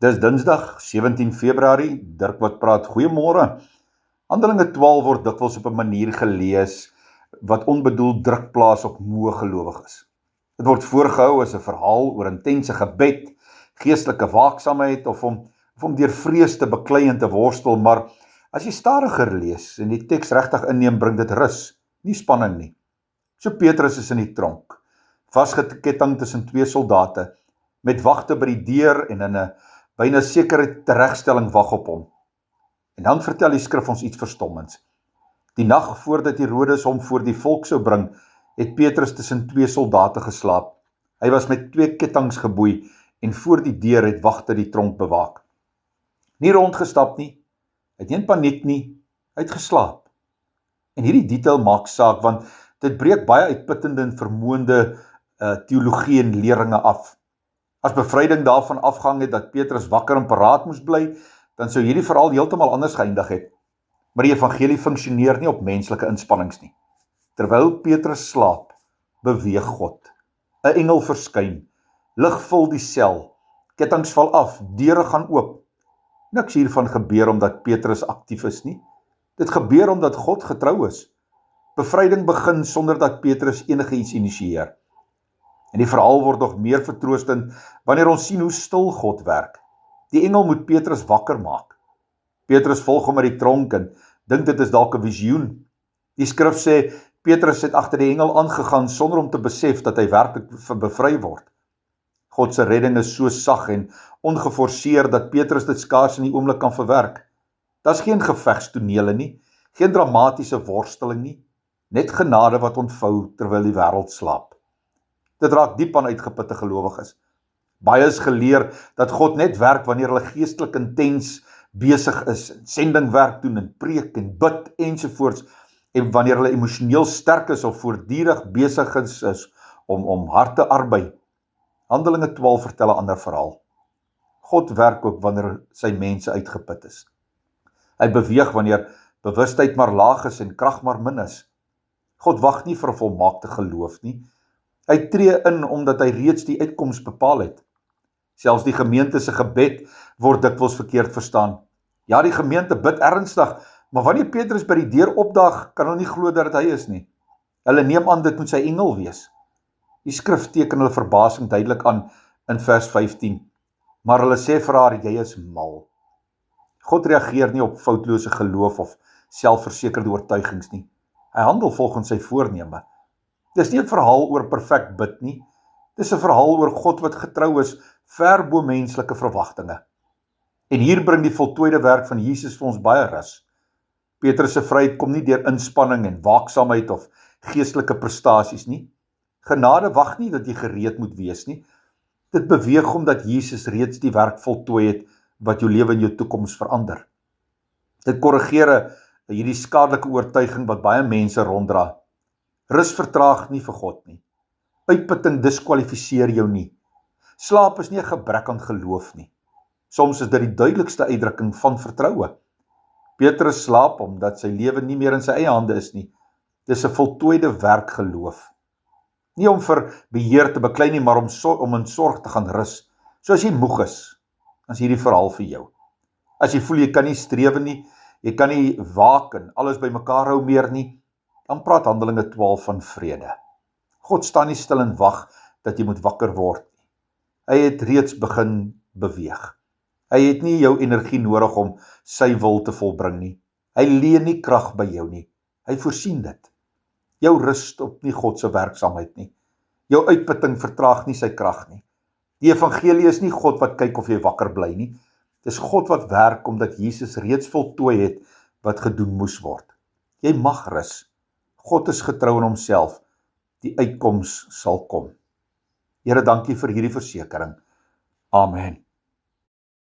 Dis Dinsdag, 17 Februarie, Dirk wat praat, goeiemôre. Handelinge 12 word dikwels op 'n manier gelees wat onbedoeld druk plaas op moe gelowiges. Dit word voorgehou as 'n verhaal oor intense gebed, geestelike waaksaamheid of om deur vrees te beklei en te worstel, maar as jy stadiger lees en die teks regtig inneem, bring dit rus, nie spanning nie. So Petrus is in die tronk, vasgeketting tussen twee soldate, met wagte by die deur en in 'n byna sekere teregstelling wag op hom. En dan vertel die skrif ons iets verstommends. Die nag voordat Herodes hom voor die volk sou bring, het Petrus tussen twee soldate geslaap. Hy was met twee kettinge geboei en voor die deur het wagte die tronk bewaak. Nie rondgestap nie, hy het nie in paniek nie, hy het geslaap. En hierdie detail maak saak, want dit breek baie uitputtende en vermoënde teologie en leringe af. As bevryding daarvan afgehang het dat Petrus wakker en paraat moes bly, dan sou hierdie verhaal heeltemal anders geëindig het. Maar die evangelie funksioneer nie op menslike inspannings nie. Terwyl Petrus slaap, beweeg God. 'n Engel verskyn, lig vul die sel, kettinge val af, deure gaan oop. Niks hiervan gebeur omdat Petrus aktief is nie. Dit gebeur omdat God getrou is. Bevryding begin sonder dat Petrus enige iets initieer. En die verhaal word nog meer vertroostend wanneer ons sien hoe stil God werk. Die engel moet Petrus wakker maak. Petrus volg hom uit die tronk en dink dit is dalk 'n visioen. Die skrif sê Petrus het agter die engel aangegaan sonder om te besef dat hy werklik bevry word. God se redding is so sag en ongeforseer dat Petrus dit skaars in die oomblik kan verwerk. Daar's geen gevegstonele nie, geen dramatiese worsteling nie, net genade wat ontvou terwyl die wêreld slaap. Dit raak diep aan uitgeputte gelowiges. Baie is geleer dat God net werk wanneer hulle geestelik intens besig is, sendingwerk doen en preek en bid ensovoorts, en wanneer hulle emosioneel sterk is of voortdurend besig is om hard te arbei. Handelinge 12 vertel 'n ander verhaal. God werk ook wanneer sy mense uitgeput is. Hy beweeg wanneer bewustheid maar laag is en krag maar min is. God wag nie vir 'n volmaakte geloof nie. Hy tree in omdat hy reeds die uitkoms bepaal het. Selfs die gemeente se gebed word dikwels verkeerd verstaan. Ja, die gemeente bid ernstig, maar wanneer Petrus by die deur opdaag, kan hulle nie glo dat dit hy is nie. Hulle neem aan dit moet sy engel wees. Die skrif teken hulle verbasing duidelik aan in vers 15. Maar hulle sê vir haar, jy is mal. God reageer nie op foutlose geloof of selfversekerde oortuigings nie. Hy handel volgens sy voorneme. Dis nie 'n verhaal oor perfek bid nie. Dis 'n verhaal oor God wat getrou is, ver bo menslike verwagtinge. En hier bring die voltooide werk van Jesus vir ons baie rus. Petrus se vryheid kom nie deur inspanning en waaksaamheid of geestelike prestasies nie. Genade wag nie dat jy gereed moet wees nie. Dit beweeg omdat Jesus reeds die werk voltooi het wat jou lewe en jou toekoms verander. Dit korrigeer hierdie skadelike oortuiging wat baie mense ronddra. Rus vertraag nie vir God nie. Uitputting diskwalifiseer jou nie. Slaap is nie 'n gebrek aan geloof nie. Soms is dit die duidelikste uitdrukking van vertroue. Petrus slaap omdat sy lewe nie meer in sy eie hande is nie. Dis 'n voltooide werk geloof. Nie om vir beheer te beklei nie, maar om in sorg te gaan rus. So as jy moeg is, dan is hierdie verhaal vir jou. As jy voel jy kan nie strewe nie, jy kan nie waak en alles bymekaar hou meer nie, dan praat Handelinge 12 van vrede. God staan nie stil en wag dat jy moet wakker word nie. Hy het reeds begin beweeg. Hy het nie jou energie nodig om sy wil te volbring nie. Hy leen nie krag by jou nie. Hy voorsien dit. Jou rus stop nie God se werksaamheid nie. Jou uitputting vertraag nie sy krag nie. Die evangelie is nie God wat kyk of jy wakker bly nie. Dis God wat werk omdat Jesus reeds voltooi het wat gedoen moes word. Jy mag rus. God is getrou in homself. Die uitkoms sal kom. Here, dankie vir hierdie versekering. Amen.